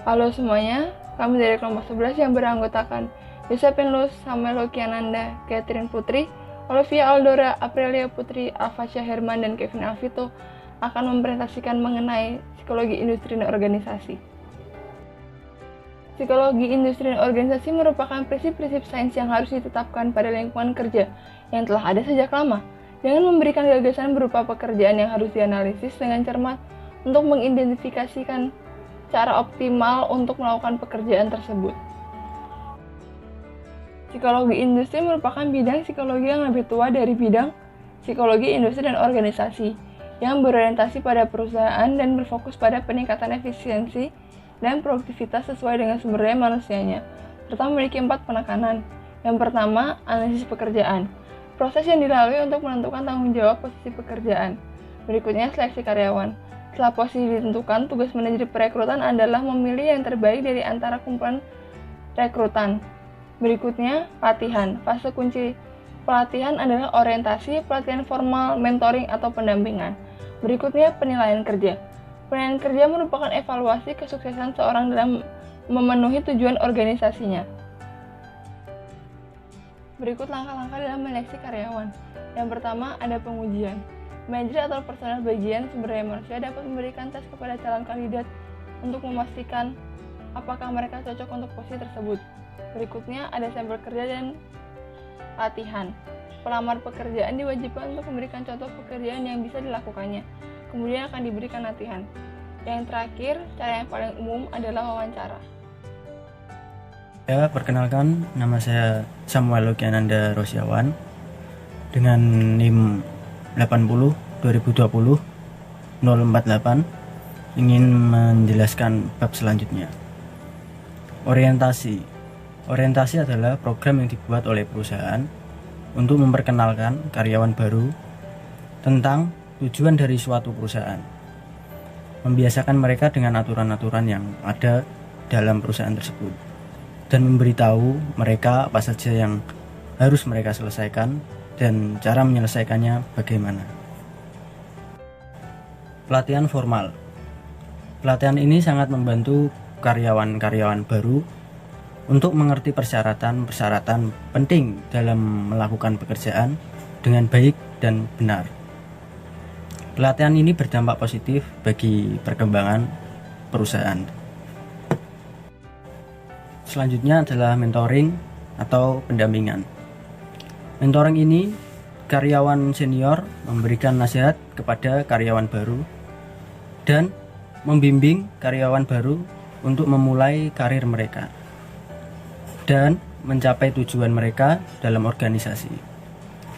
Halo semuanya, kami dari kelompok 11 yang beranggotakan Yosepenlus, Samuel Hokiananda, Catherine Putri, Olivia Aldora, Aprilia Putri, Alfasya Herman, dan Kevin Alvito akan mempresentasikan mengenai psikologi industri dan organisasi. Psikologi industri dan organisasi merupakan prinsip-prinsip sains yang harus ditetapkan pada lingkungan kerja yang telah ada sejak lama, dengan memberikan gagasan berupa pekerjaan yang harus dianalisis dengan cermat untuk mengidentifikasikan cara optimal untuk melakukan pekerjaan tersebut. Psikologi industri merupakan bidang psikologi yang lebih tua dari bidang psikologi industri dan organisasi, yang berorientasi pada perusahaan dan berfokus pada peningkatan efisiensi dan produktivitas sesuai dengan sumber daya manusianya, serta memiliki 4 penekanan. Yang pertama, analisis pekerjaan, proses yang dilalui untuk menentukan tanggung jawab posisi pekerjaan. Berikutnya, seleksi karyawan. Setelah posisi ditentukan, tugas manajer perekrutan adalah memilih yang terbaik dari antara kumpulan rekrutan. Berikutnya, latihan. Fase kunci pelatihan adalah orientasi, pelatihan formal, mentoring, atau pendampingan. Berikutnya, penilaian kerja. Penilaian kerja merupakan evaluasi kesuksesan seorang dalam memenuhi tujuan organisasinya. Berikut langkah-langkah dalam menyeleksi karyawan. Yang pertama, ada pengujian. Manajer atau personel bagian sumber daya manusia dapat memberikan tes kepada calon kandidat untuk memastikan apakah mereka cocok untuk posisi tersebut. Berikutnya, ada sampel kerja dan latihan. Pelamar pekerjaan diwajibkan untuk memberikan contoh pekerjaan yang bisa dilakukannya. Kemudian akan diberikan latihan. Yang terakhir, cara yang paling umum adalah wawancara. Ya, perkenalkan, nama saya Samuel Hokiananda Rosiawan dengan NIM 80 2020 048, ingin menjelaskan bab selanjutnya. Orientasi adalah program yang dibuat oleh perusahaan untuk memperkenalkan karyawan baru tentang tujuan dari suatu perusahaan, membiasakan mereka dengan aturan-aturan yang ada dalam perusahaan tersebut, dan memberitahu mereka apa saja yang harus mereka selesaikan dan cara menyelesaikannya bagaimana. Pelatihan formal. Pelatihan ini sangat membantu karyawan-karyawan baru untuk mengerti persyaratan-persyaratan penting dalam melakukan pekerjaan dengan baik dan benar. Pelatihan ini berdampak positif bagi perkembangan perusahaan. Selanjutnya adalah mentoring atau pendampingan. Mentoring ini, karyawan senior memberikan nasihat kepada karyawan baru dan membimbing karyawan baru untuk memulai karir mereka dan mencapai tujuan mereka dalam organisasi,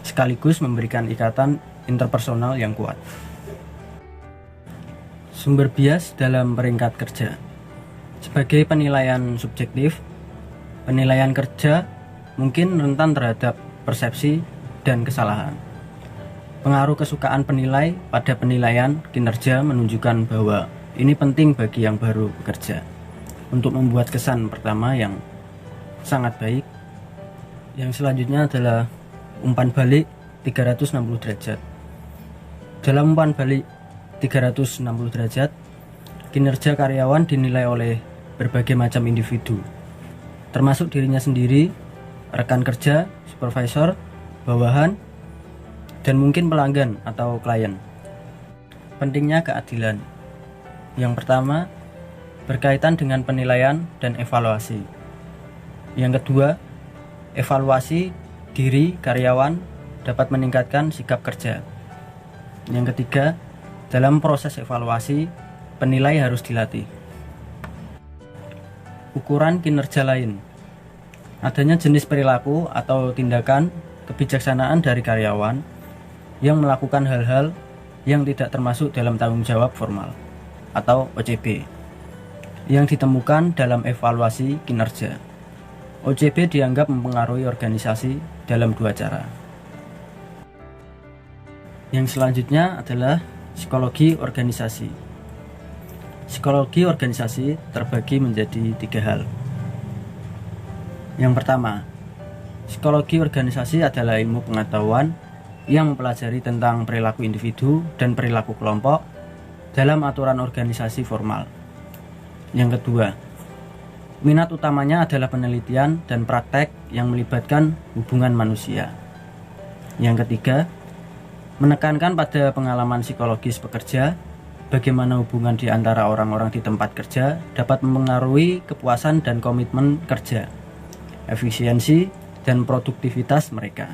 sekaligus memberikan ikatan interpersonal yang kuat. Sumber bias dalam peringkat kerja. Sebagai penilaian subjektif, penilaian kerja mungkin rentan terhadap persepsi dan kesalahan. Pengaruh kesukaan penilai pada penilaian kinerja menunjukkan bahwa ini penting bagi yang baru bekerja untuk membuat kesan pertama yang sangat baik. Yang selanjutnya adalah umpan balik 360 derajat. Dalam umpan balik 360 derajat, kinerja karyawan dinilai oleh berbagai macam individu, termasuk dirinya sendiri, rekan kerja, supervisor, bawahan, dan mungkin pelanggan atau klien. Pentingnya keadilan. Yang pertama, berkaitan dengan penilaian dan evaluasi. Yang kedua, evaluasi diri karyawan dapat meningkatkan sikap kerja. Yang ketiga, dalam proses evaluasi, penilai harus dilatih. Ukuran kinerja lain. Adanya jenis perilaku atau tindakan kebijaksanaan dari karyawan yang melakukan hal-hal yang tidak termasuk dalam tanggung jawab formal atau OJB yang ditemukan dalam evaluasi kinerja. OJB dianggap mempengaruhi organisasi dalam 2 cara. Yang selanjutnya adalah psikologi organisasi. Psikologi organisasi terbagi menjadi 3 hal. Yang pertama, psikologi organisasi adalah ilmu pengetahuan yang mempelajari tentang perilaku individu dan perilaku kelompok dalam aturan organisasi formal. Yang kedua, Minat utamanya adalah penelitian dan praktek yang melibatkan hubungan manusia. Yang ketiga, menekankan pada pengalaman psikologis pekerja, bagaimana hubungan di antara orang-orang di tempat kerja dapat mempengaruhi kepuasan dan komitmen kerja, efisiensi, dan produktivitas mereka.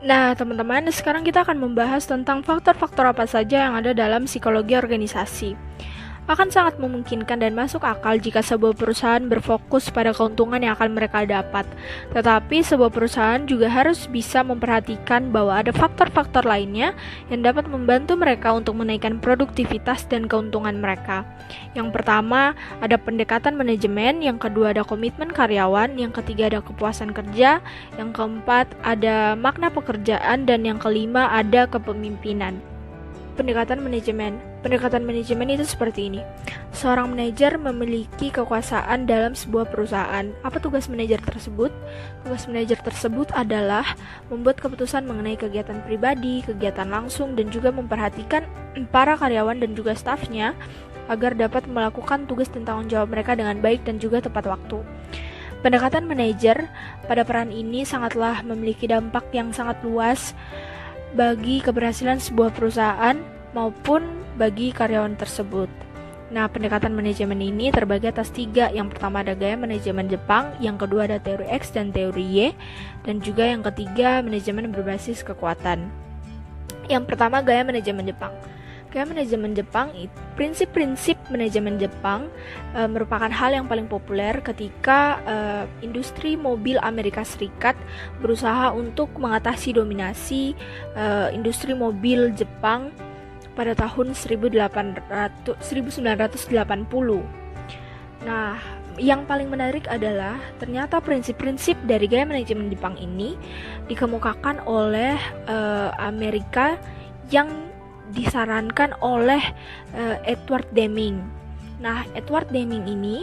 Nah, teman-teman, sekarang kita akan membahas tentang faktor-faktor apa saja yang ada dalam psikologi organisasi. Akan sangat memungkinkan dan masuk akal jika sebuah perusahaan berfokus pada keuntungan yang akan mereka dapat. Tetapi sebuah perusahaan juga harus bisa memperhatikan bahwa ada faktor-faktor lainnya yang dapat membantu mereka untuk menaikkan produktivitas dan keuntungan mereka. Yang pertama, ada pendekatan manajemen, yang kedua ada komitmen karyawan, yang ketiga ada kepuasan kerja, yang keempat ada makna pekerjaan, dan yang kelima ada kepemimpinan. Pendekatan manajemen itu seperti ini. Seorang manajer memiliki kekuasaan dalam sebuah perusahaan. Apa tugas manajer tersebut? Tugas manajer tersebut adalah membuat keputusan mengenai kegiatan pribadi, kegiatan langsung, dan juga memperhatikan para karyawan dan juga stafnya agar dapat melakukan tugas dan tanggung jawab mereka dengan baik dan juga tepat waktu. Pendekatan manajer pada peran ini sangatlah memiliki dampak yang sangat luas bagi keberhasilan sebuah perusahaan maupun bagi karyawan tersebut. Nah, pendekatan manajemen ini terbagi atas 3. Yang pertama ada gaya manajemen Jepang, yang kedua ada teori X dan teori Y, dan juga yang ketiga manajemen berbasis kekuatan. Yang pertama gaya manajemen Jepang. Gaya manajemen Jepang, prinsip-prinsip manajemen Jepang merupakan hal yang paling populer ketika industri mobil Amerika Serikat berusaha untuk mengatasi dominasi industri mobil Jepang pada tahun 1980. Nah, yang paling menarik adalah ternyata prinsip-prinsip dari gaya manajemen Jepang ini dikemukakan oleh Amerika yang disarankan oleh Edward Deming. Nah, Edward Deming ini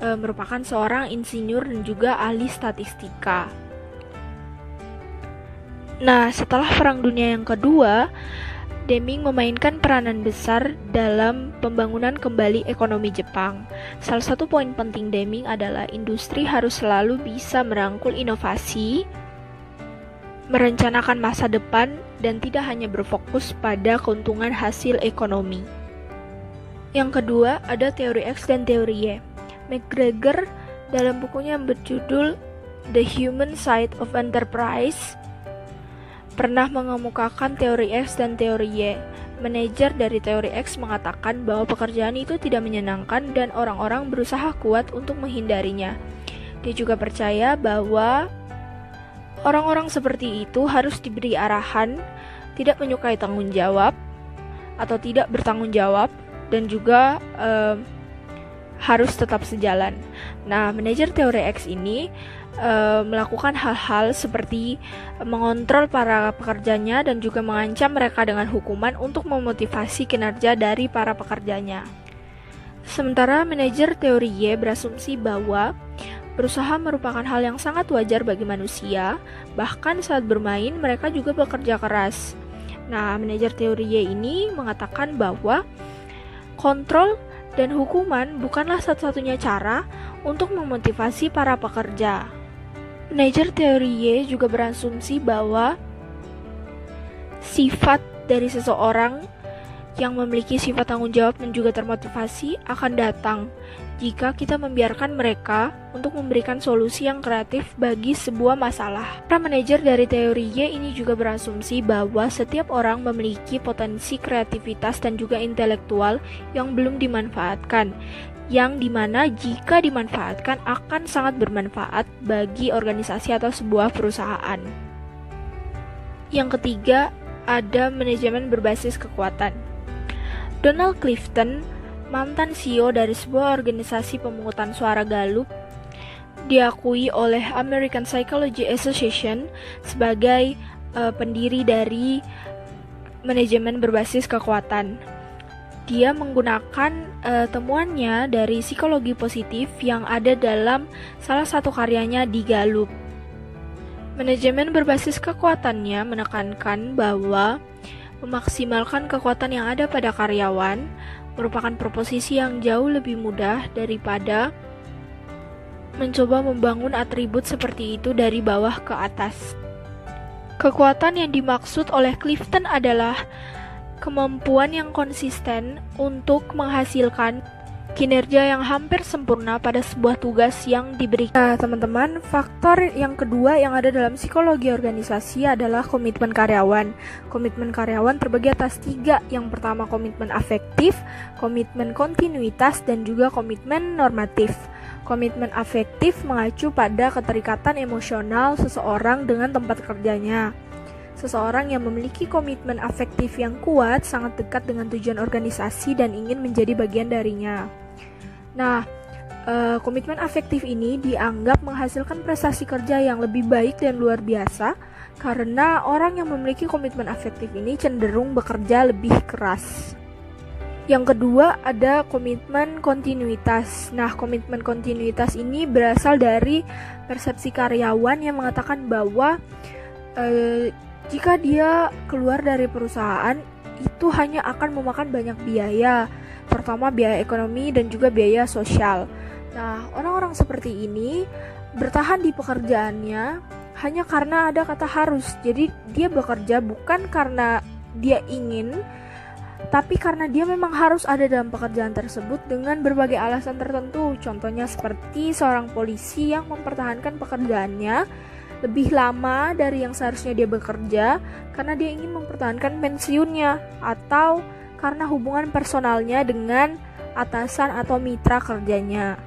merupakan seorang insinyur dan juga ahli statistika. Nah, setelah Perang Dunia yang kedua, Deming memainkan peranan besar dalam pembangunan kembali ekonomi Jepang. Salah satu poin penting Deming adalah industri harus selalu bisa merangkul inovasi, merencanakan masa depan, dan tidak hanya berfokus pada keuntungan hasil ekonomi. Yang kedua, ada teori X dan teori Y. McGregor dalam bukunya yang berjudul The Human Side of Enterprise pernah mengemukakan teori X dan teori Y. Manajer dari teori X mengatakan bahwa pekerjaan itu tidak menyenangkan dan orang-orang berusaha kuat untuk menghindarinya. Dia juga percaya bahwa orang-orang seperti itu harus diberi arahan, tidak menyukai tanggung jawab atau tidak bertanggung jawab, dan juga harus tetap sejalan. Nah, manajer teori X ini melakukan hal-hal seperti mengontrol para pekerjanya dan juga mengancam mereka dengan hukuman untuk memotivasi kinerja dari para pekerjanya. Sementara manajer teori Y berasumsi bahwa berusaha merupakan hal yang sangat wajar bagi manusia, bahkan saat bermain mereka juga bekerja keras. Nah, manajer teori Y ini mengatakan bahwa kontrol dan hukuman bukanlah satu-satunya cara untuk memotivasi para pekerja. Manajer teori Y juga berasumsi bahwa sifat dari seseorang yang memiliki sifat tanggung jawab dan juga termotivasi akan datang jika kita membiarkan mereka untuk memberikan solusi yang kreatif bagi sebuah masalah. Para manajer dari teori Y ini juga berasumsi bahwa setiap orang memiliki potensi kreativitas dan juga intelektual yang belum dimanfaatkan, yang dimana jika dimanfaatkan akan sangat bermanfaat bagi organisasi atau sebuah perusahaan. Yang ketiga, ada manajemen berbasis kekuatan. Donald Clifton, mantan CEO dari sebuah organisasi pemungutan suara Gallup, diakui oleh American Psychology Association sebagai pendiri dari manajemen berbasis kekuatan. Dia menggunakan temuannya dari psikologi positif yang ada dalam salah satu karyanya di Gallup. Manajemen berbasis kekuatannya menekankan bahwa memaksimalkan kekuatan yang ada pada karyawan merupakan proposisi yang jauh lebih mudah daripada mencoba membangun atribut seperti itu dari bawah ke atas. Kekuatan yang dimaksud oleh Clifton adalah kemampuan yang konsisten untuk menghasilkan kinerja yang hampir sempurna pada sebuah tugas yang diberikan. Nah, teman-teman, faktor yang kedua yang ada dalam psikologi organisasi adalah komitmen karyawan. Komitmen karyawan terbagi atas 3. Yang pertama, komitmen afektif, komitmen kontinuitas, dan juga komitmen normatif. Komitmen afektif mengacu pada keterikatan emosional seseorang dengan tempat kerjanya. Seseorang yang memiliki komitmen afektif yang kuat sangat dekat dengan tujuan organisasi dan ingin menjadi bagian darinya. Nah, komitmen afektif ini dianggap menghasilkan prestasi kerja yang lebih baik dan luar biasa karena orang yang memiliki komitmen afektif ini cenderung bekerja lebih keras. Yang kedua ada komitmen kontinuitas. Nah, komitmen kontinuitas ini berasal dari persepsi karyawan yang mengatakan bahwa jika dia keluar dari perusahaan itu hanya akan memakan banyak biaya, terutama biaya ekonomi dan juga biaya sosial. Nah, orang-orang seperti ini bertahan di pekerjaannya hanya karena ada kata harus. Jadi dia bekerja bukan karena dia ingin, tapi karena dia memang harus ada dalam pekerjaan tersebut dengan berbagai alasan tertentu. Contohnya seperti seorang polisi yang mempertahankan pekerjaannya lebih lama dari yang seharusnya dia bekerja karena dia ingin mempertahankan pensiunnya, atau karena hubungan personalnya dengan atasan atau mitra kerjanya.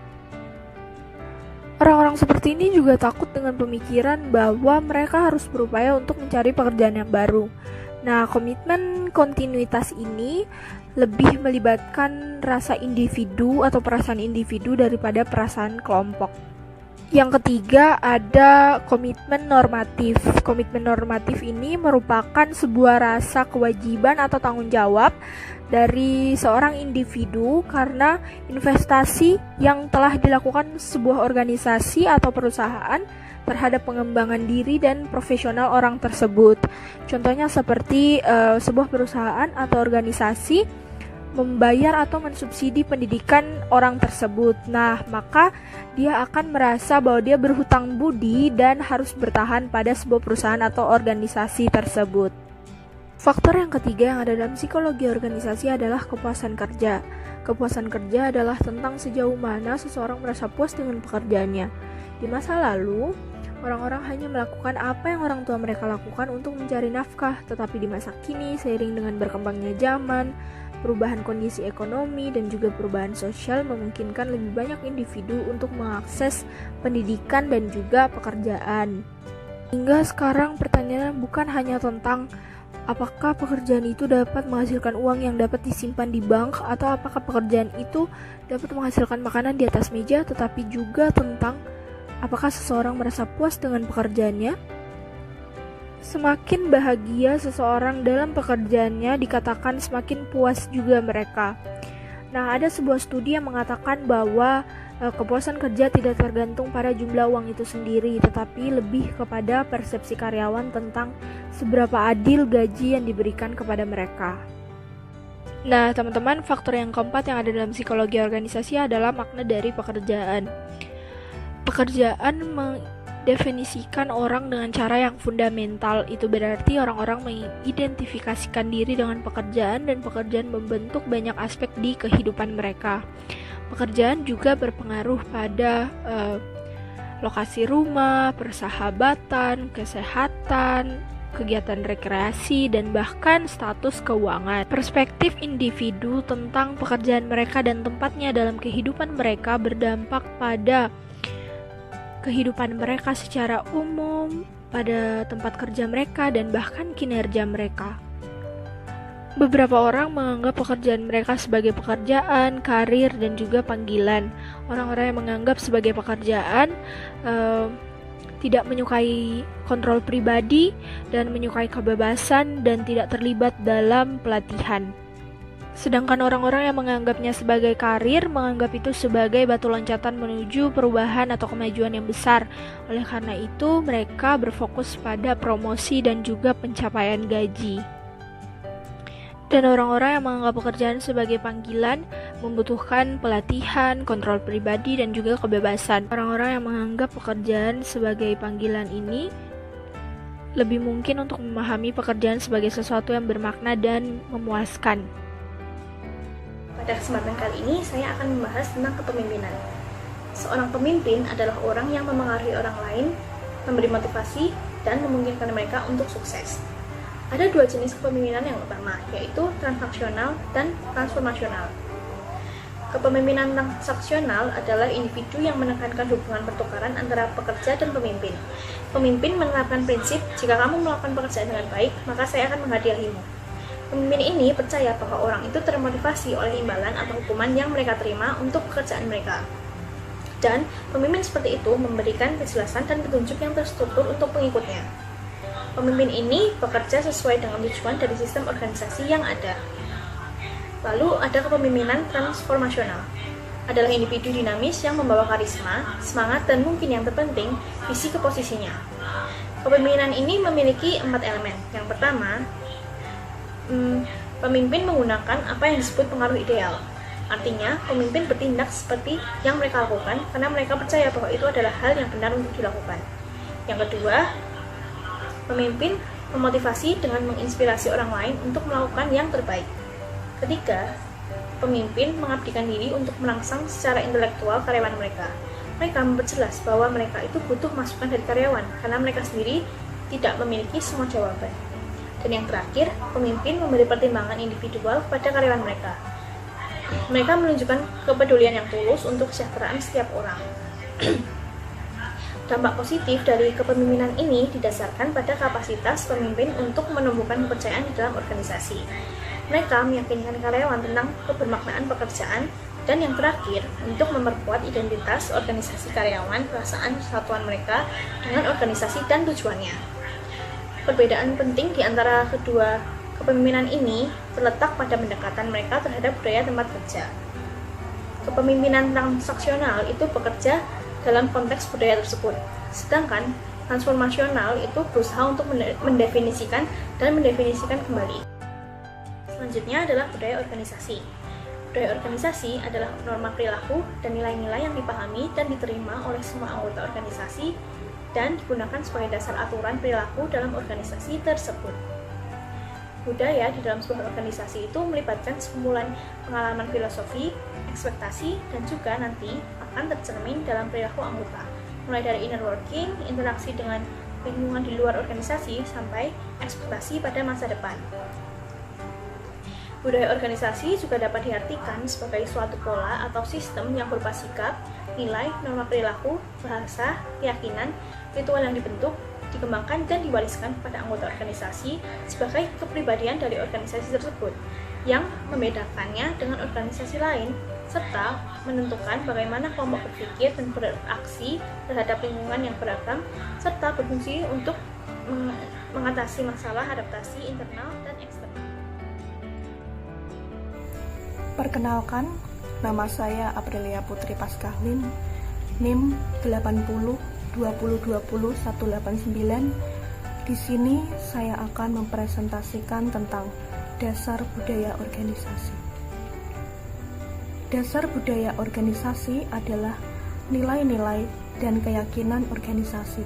Orang-orang seperti ini juga takut dengan pemikiran bahwa mereka harus berupaya untuk mencari pekerjaan yang baru. Nah, komitmen kontinuitas ini lebih melibatkan rasa individu atau perasaan individu daripada perasaan kelompok. Yang ketiga ada komitmen normatif. Komitmen normatif ini merupakan sebuah rasa kewajiban atau tanggung jawab dari seorang individu karena investasi yang telah dilakukan sebuah organisasi atau perusahaan terhadap pengembangan diri dan profesional orang tersebut. Contohnya seperti sebuah perusahaan atau organisasi membayar atau mensubsidi pendidikan orang tersebut. Nah, maka dia akan merasa bahwa dia berhutang budi dan harus bertahan pada sebuah perusahaan atau organisasi tersebut. Faktor yang ketiga yang ada dalam psikologi organisasi adalah kepuasan kerja. Kepuasan kerja adalah tentang sejauh mana seseorang merasa puas dengan pekerjaannya. Di masa lalu, orang-orang hanya melakukan apa yang orang tua mereka lakukan untuk mencari nafkah, tetapi di masa kini, seiring dengan berkembangnya zaman, perubahan kondisi ekonomi dan juga perubahan sosial memungkinkan lebih banyak individu untuk mengakses pendidikan dan juga pekerjaan. Hingga sekarang pertanyaannya bukan hanya tentang apakah pekerjaan itu dapat menghasilkan uang yang dapat disimpan di bank atau apakah pekerjaan itu dapat menghasilkan makanan di atas meja, tetapi juga tentang apakah seseorang merasa puas dengan pekerjaannya. Semakin bahagia seseorang dalam pekerjaannya, dikatakan semakin puas juga mereka. Nah, ada sebuah studi yang mengatakan bahwa kepuasan kerja tidak tergantung pada jumlah uang itu sendiri, tetapi lebih kepada persepsi karyawan tentang seberapa adil gaji yang diberikan kepada mereka. Nah, teman-teman, faktor yang keempat yang ada dalam psikologi organisasi adalah makna dari pekerjaan. Pekerjaan definisikan orang dengan cara yang fundamental. Itu berarti orang-orang mengidentifikasikan diri dengan pekerjaan dan pekerjaan membentuk banyak aspek di kehidupan mereka. Pekerjaan juga berpengaruh pada lokasi rumah, persahabatan, kesehatan, kegiatan rekreasi, dan bahkan status keuangan. Perspektif individu tentang pekerjaan mereka dan tempatnya dalam kehidupan mereka berdampak pada kehidupan mereka secara umum, pada tempat kerja mereka, dan bahkan kinerja mereka. Beberapa orang menganggap pekerjaan mereka sebagai pekerjaan, karir, dan juga panggilan. Orang-orang yang menganggap sebagai pekerjaan tidak menyukai kontrol pribadi dan menyukai kebebasan dan tidak terlibat dalam pelatihan. Sedangkan orang-orang yang menganggapnya sebagai karir, menganggap itu sebagai batu loncatan menuju perubahan atau kemajuan yang besar. Oleh karena itu, mereka berfokus pada promosi dan juga pencapaian gaji. Dan orang-orang yang menganggap pekerjaan sebagai panggilan membutuhkan pelatihan, kontrol pribadi, dan juga kebebasan. Orang-orang yang menganggap pekerjaan sebagai panggilan ini lebih mungkin untuk memahami pekerjaan sebagai sesuatu yang bermakna dan memuaskan. Pada kesempatan kali ini, saya akan membahas tentang kepemimpinan. Seorang pemimpin adalah orang yang memengaruhi orang lain, memberi motivasi, dan memungkinkan mereka untuk sukses. Ada dua jenis kepemimpinan yang utama, yaitu transaksional dan transformasional. Kepemimpinan transaksional adalah individu yang menekankan hubungan pertukaran antara pekerja dan pemimpin. Pemimpin menerapkan prinsip, jika kamu melakukan pekerjaan dengan baik, maka saya akan menghadiahimu. Pemimpin ini percaya bahwa orang itu termotivasi oleh imbalan atau hukuman yang mereka terima untuk pekerjaan mereka. Dan pemimpin seperti itu memberikan kejelasan dan petunjuk yang terstruktur untuk pengikutnya. Pemimpin ini bekerja sesuai dengan tujuan dari sistem organisasi yang ada. Lalu ada kepemimpinan transformasional. Adalah individu dinamis yang membawa karisma, semangat, dan mungkin yang terpenting, visi ke posisinya. Kepemimpinan ini memiliki 4 elemen. Yang pertama, pemimpin menggunakan apa yang disebut pengaruh ideal. Artinya, pemimpin bertindak seperti yang mereka lakukan karena mereka percaya bahwa itu adalah hal yang benar untuk dilakukan. Yang kedua, pemimpin memotivasi dengan menginspirasi orang lain untuk melakukan yang terbaik. Ketiga, pemimpin mengabdikan diri untuk merangsang secara intelektual karyawan mereka. Mereka memperjelas bahwa mereka itu butuh masukan dari karyawan karena mereka sendiri tidak memiliki semua jawaban. Dan yang terakhir, pemimpin memberi pertimbangan individual pada karyawan mereka. Mereka menunjukkan kepedulian yang tulus untuk kesejahteraan setiap orang. Dampak positif dari kepemimpinan ini didasarkan pada kapasitas pemimpin untuk menumbuhkan kepercayaan di dalam organisasi. Mereka meyakinkan karyawan tentang kebermaknaan pekerjaan, dan yang terakhir, untuk memperkuat identitas organisasi karyawan, perasaan persatuan mereka dengan organisasi dan tujuannya. Perbedaan penting di antara kedua kepemimpinan ini terletak pada pendekatan mereka terhadap budaya tempat kerja. Kepemimpinan transaksional itu bekerja dalam konteks budaya tersebut. Sedangkan transformasional itu berusaha untuk mendefinisikan kembali. Selanjutnya adalah budaya organisasi. Budaya organisasi adalah norma perilaku dan nilai-nilai yang dipahami dan diterima oleh semua anggota organisasi dan digunakan sebagai dasar aturan perilaku dalam organisasi tersebut. Budaya di dalam sebuah organisasi itu melibatkan sekumpulan pengalaman filosofi, ekspektasi, dan juga nanti akan tercermin dalam perilaku anggota, mulai dari inner working, interaksi dengan lingkungan di luar organisasi, sampai ekspektasi pada masa depan. Budaya organisasi juga dapat diartikan sebagai suatu pola atau sistem yang berupa sikap, nilai, norma perilaku, bahasa, keyakinan, ritual yang dibentuk, dikembangkan dan diwariskan kepada anggota organisasi sebagai kepribadian dari organisasi tersebut, yang membedakannya dengan organisasi lain, serta menentukan bagaimana kelompok berpikir dan beraksi terhadap lingkungan yang beragam, serta berfungsi untuk mengatasi masalah adaptasi internal dan eksternal. Perkenalkan, nama saya Aprilia Putri Paskahlin, NIM 80 2020 189. Di sini saya akan mempresentasikan tentang dasar budaya organisasi. Dasar budaya organisasi adalah nilai-nilai dan keyakinan organisasi.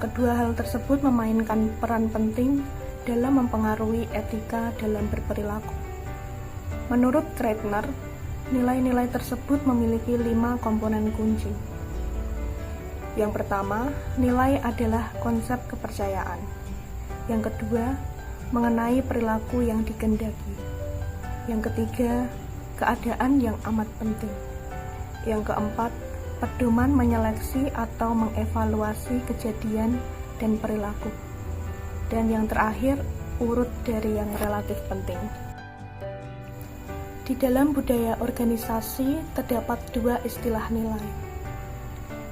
Kedua hal tersebut memainkan peran penting dalam mempengaruhi etika dalam berperilaku. Menurut Kreitner, nilai-nilai tersebut memiliki 5 komponen kunci. Yang pertama, nilai adalah konsep kepercayaan. Yang kedua, mengenai perilaku yang dikehendaki. Yang ketiga, keadaan yang amat penting. Yang keempat, pedoman menyeleksi atau mengevaluasi kejadian dan perilaku. Dan yang terakhir, urut dari yang relatif penting. Di dalam budaya organisasi terdapat 2 istilah nilai.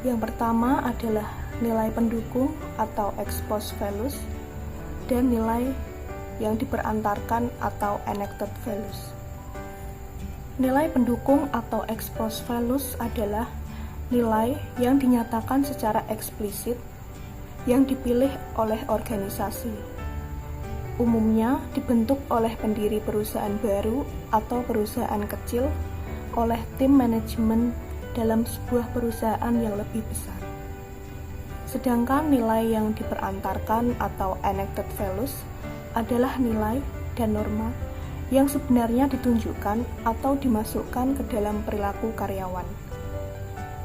Yang pertama adalah nilai pendukung atau ex post values dan nilai yang diperantarkan atau enacted values. Nilai pendukung atau ex post values adalah nilai yang dinyatakan secara eksplisit yang dipilih oleh organisasi. umumnya dibentuk oleh pendiri perusahaan baru atau perusahaan kecil oleh tim manajemen dalam sebuah perusahaan yang lebih besar. Sedangkan nilai yang diperantarkan atau enacted values adalah nilai dan norma yang sebenarnya ditunjukkan atau dimasukkan ke dalam perilaku karyawan.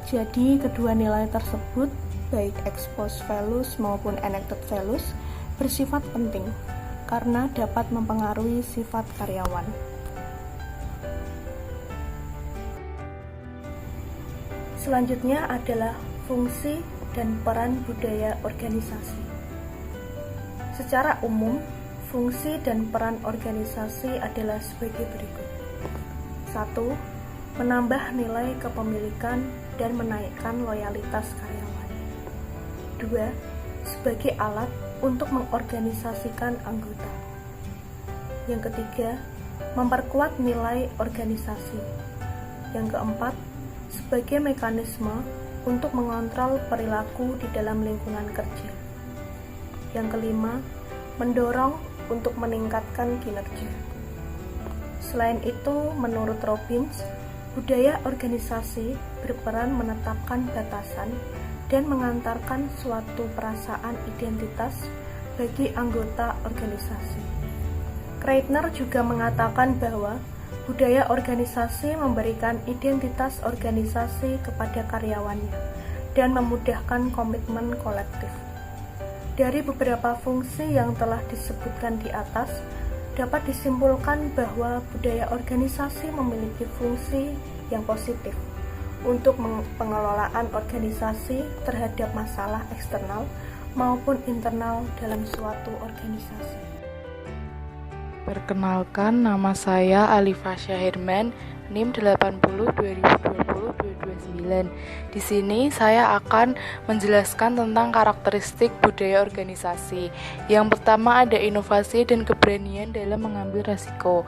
Jadi, kedua nilai tersebut, baik ex post values maupun enacted values, bersifat penting karena dapat mempengaruhi sifat karyawan. Selanjutnya adalah fungsi dan peran budaya organisasi. Secara umum, fungsi dan peran organisasi adalah sebagai berikut. 1. Menambah nilai kepemilikan dan menaikkan loyalitas karyawan. 2. Sebagai alat untuk mengorganisasikan anggota. Yang ketiga, memperkuat nilai organisasi. Yang keempat, sebagai mekanisme untuk mengontrol perilaku di dalam lingkungan kerja. Yang kelima, mendorong untuk meningkatkan kinerja. Selain itu, menurut Robbins, budaya organisasi berperan menetapkan batasan dan mengantarkan suatu perasaan identitas bagi anggota organisasi. Kreitner juga mengatakan bahwa budaya organisasi memberikan identitas organisasi kepada karyawannya dan memudahkan komitmen kolektif. Dari beberapa fungsi yang telah disebutkan di atas, dapat disimpulkan bahwa budaya organisasi memiliki fungsi yang positif untuk pengelolaan organisasi terhadap masalah eksternal maupun internal dalam suatu organisasi. Perkenalkan, nama saya Alifasya Herman, NIM 8020202229. Di sini saya akan menjelaskan tentang karakteristik budaya organisasi. Yang pertama ada inovasi dan keberanian dalam mengambil resiko.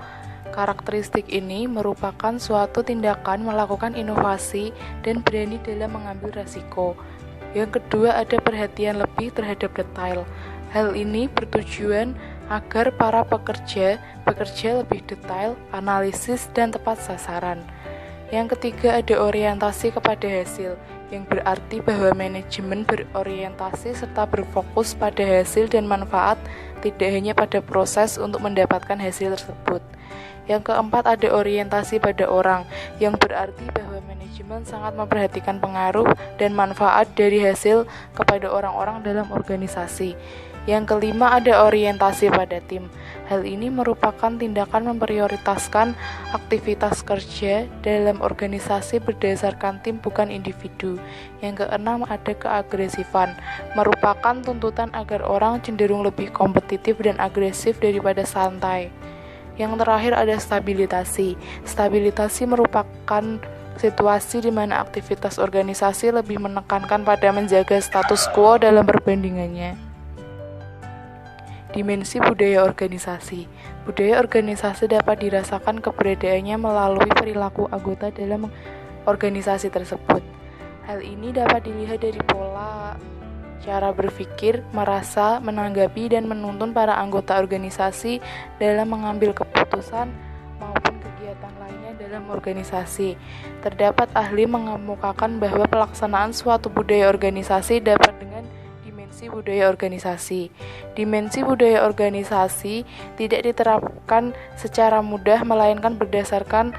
Karakteristik ini merupakan suatu tindakan melakukan inovasi dan berani dalam mengambil resiko. Yang kedua ada perhatian lebih terhadap detail. Hal ini bertujuan agar para pekerja bekerja lebih detail, analisis, dan tepat sasaran. Yang ketiga ada orientasi kepada hasil, yang berarti bahwa manajemen berorientasi serta berfokus pada hasil dan manfaat, tidak hanya pada proses untuk mendapatkan hasil tersebut. Yang keempat ada orientasi pada orang, yang berarti bahwa manajemen sangat memperhatikan pengaruh dan manfaat dari hasil kepada orang-orang dalam organisasi. Yang kelima ada orientasi pada tim. Hal ini merupakan tindakan memprioritaskan aktivitas kerja dalam organisasi berdasarkan tim bukan individu. Yang keenam ada keagresifan, merupakan tuntutan agar orang cenderung lebih kompetitif dan agresif daripada santai. Yang terakhir ada stabilitasi. Stabilitasi merupakan situasi di mana aktivitas organisasi lebih menekankan pada menjaga status quo dalam perbandingannya. Dimensi budaya organisasi. Budaya organisasi dapat dirasakan keberadaannya melalui perilaku anggota dalam organisasi tersebut. Hal ini dapat dilihat dari pola cara berpikir, merasa, menanggapi, dan menuntun para anggota organisasi dalam mengambil keputusan maupun kegiatan lainnya dalam organisasi. Terdapat ahli mengemukakan bahwa pelaksanaan suatu budaya organisasi dapat dengan dimensi budaya organisasi. Dimensi budaya organisasi tidak diterapkan secara mudah, melainkan berdasarkan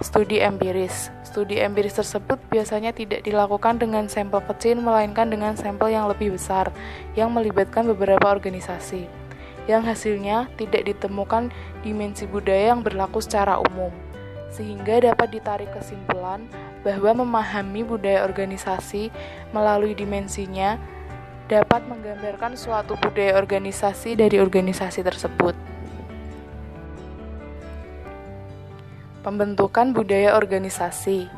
studi empiris. Studi empiris tersebut biasanya tidak dilakukan dengan sampel kecil, melainkan dengan sampel yang lebih besar, yang melibatkan beberapa organisasi. Yang hasilnya tidak ditemukan dimensi budaya yang berlaku secara umum, sehingga dapat ditarik kesimpulan bahwa memahami budaya organisasi melalui dimensinya dapat menggambarkan suatu budaya organisasi dari organisasi tersebut. Pembentukan budaya organisasi.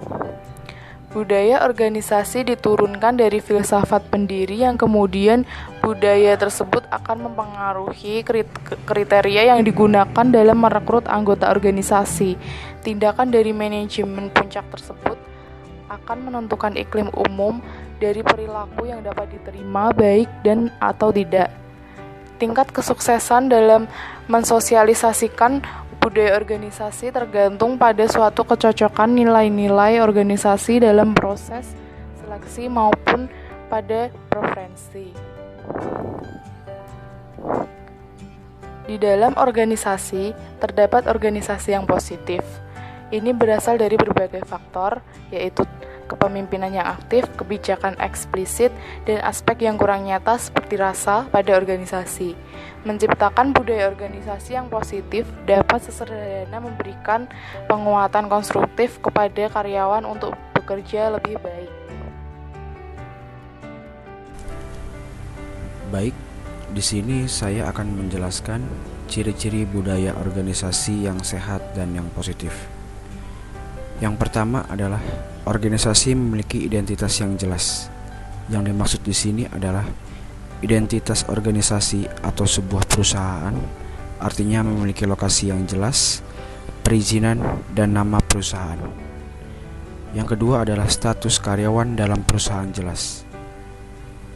Budaya organisasi diturunkan dari filsafat pendiri yang kemudian budaya tersebut akan mempengaruhi kriteria yang digunakan dalam merekrut anggota organisasi. Tindakan dari manajemen puncak tersebut akan menentukan iklim umum dari perilaku yang dapat diterima baik dan atau tidak. Tingkat kesuksesan dalam mensosialisasikan budaya organisasi tergantung pada suatu kecocokan nilai-nilai organisasi dalam proses seleksi maupun pada preferensi. Di dalam organisasi, terdapat organisasi yang positif. Ini berasal dari berbagai faktor, yaitu kepemimpinan yang aktif, kebijakan eksplisit, dan aspek yang kurang nyata seperti rasa pada organisasi. Menciptakan budaya organisasi yang positif dapat sesederhana memberikan penguatan konstruktif kepada karyawan untuk bekerja lebih baik. Baik, di sini saya akan menjelaskan ciri-ciri budaya organisasi yang sehat dan yang positif. Yang pertama adalah organisasi memiliki identitas yang jelas. Yang dimaksud di sini adalah identitas organisasi atau sebuah perusahaan, artinya memiliki lokasi yang jelas, perizinan, dan nama perusahaan. Yang kedua adalah status karyawan dalam perusahaan jelas.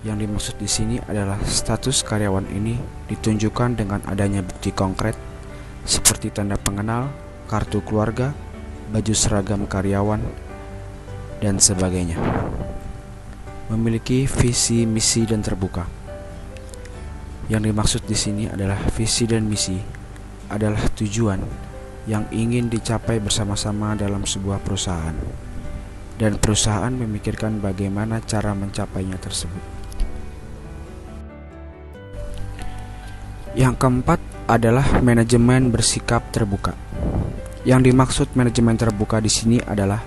Yang dimaksud di sini adalah status karyawan ini ditunjukkan dengan adanya bukti konkret seperti tanda pengenal, kartu keluarga, baju seragam karyawan, dan sebagainya. Memiliki visi, misi, dan terbuka. Yang dimaksud di sini adalah visi dan misi adalah tujuan yang ingin dicapai bersama-sama dalam sebuah perusahaan, dan perusahaan memikirkan bagaimana cara mencapainya tersebut. Yang keempat adalah manajemen bersikap terbuka. Yang dimaksud manajemen terbuka di sini adalah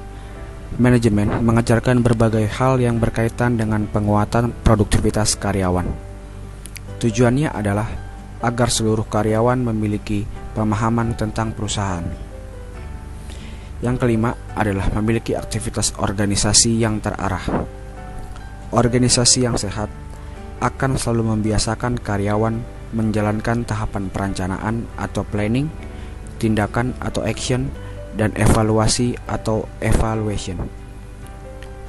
manajemen mengajarkan berbagai hal yang berkaitan dengan penguatan produktivitas karyawan. Tujuannya adalah agar seluruh karyawan memiliki pemahaman tentang perusahaan. Yang kelima adalah memiliki aktivitas organisasi yang terarah. Organisasi yang sehat akan selalu membiasakan karyawan menjalankan tahapan perencanaan atau planning, tindakan atau action, dan evaluasi atau evaluation.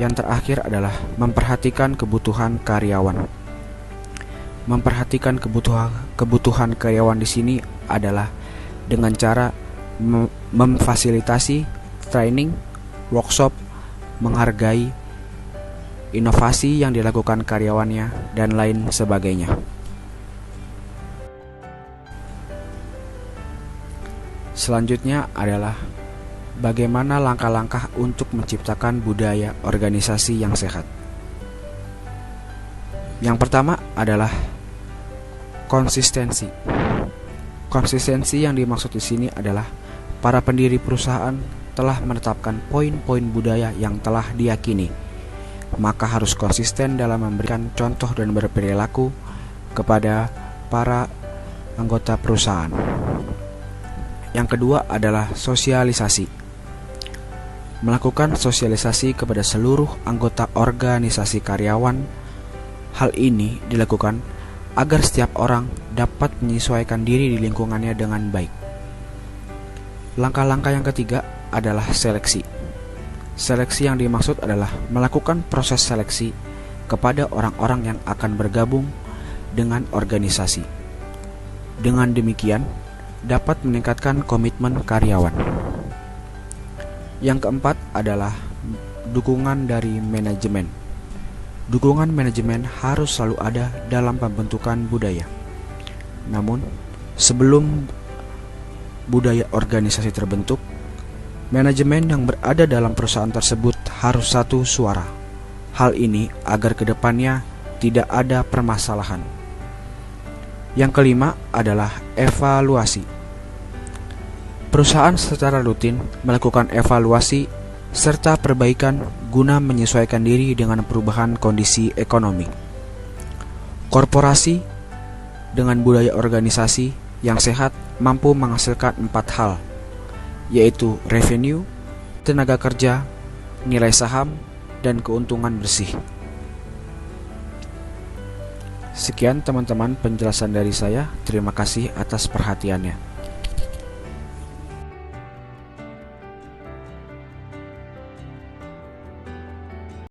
Yang terakhir adalah memperhatikan kebutuhan karyawan. Memperhatikan kebutuhan karyawan di sini adalah dengan cara memfasilitasi training, workshop, menghargai inovasi yang dilakukan karyawannya, dan lain sebagainya. Selanjutnya adalah bagaimana langkah-langkah untuk menciptakan budaya organisasi yang sehat. Yang pertama adalah konsistensi. Konsistensi yang dimaksud di sini adalah para pendiri perusahaan telah menetapkan poin-poin budaya yang telah diyakini, maka harus konsisten dalam memberikan contoh dan berperilaku kepada para anggota perusahaan. Yang kedua adalah sosialisasi. Melakukan sosialisasi kepada seluruh anggota organisasi karyawan. Hal ini dilakukan agar setiap orang dapat menyesuaikan diri di lingkungannya dengan baik. Langkah-langkah yang ketiga adalah seleksi. Seleksi yang dimaksud adalah melakukan proses seleksi kepada orang-orang yang akan bergabung dengan organisasi. Dengan demikian, dapat meningkatkan komitmen karyawan. Yang keempat adalah dukungan dari manajemen. Dukungan manajemen harus selalu ada dalam pembentukan budaya. Namun, sebelum budaya organisasi terbentuk, manajemen yang berada dalam perusahaan tersebut harus satu suara. Hal ini agar kedepannya tidak ada permasalahan. Yang kelima adalah evaluasi. Perusahaan secara rutin melakukan evaluasi serta perbaikan guna menyesuaikan diri dengan perubahan kondisi ekonomi. Korporasi dengan budaya organisasi yang sehat mampu menghasilkan 4 hal, yaitu revenue, tenaga kerja, nilai saham, dan keuntungan bersih. Sekian teman-teman penjelasan dari saya. Terima kasih atas perhatiannya.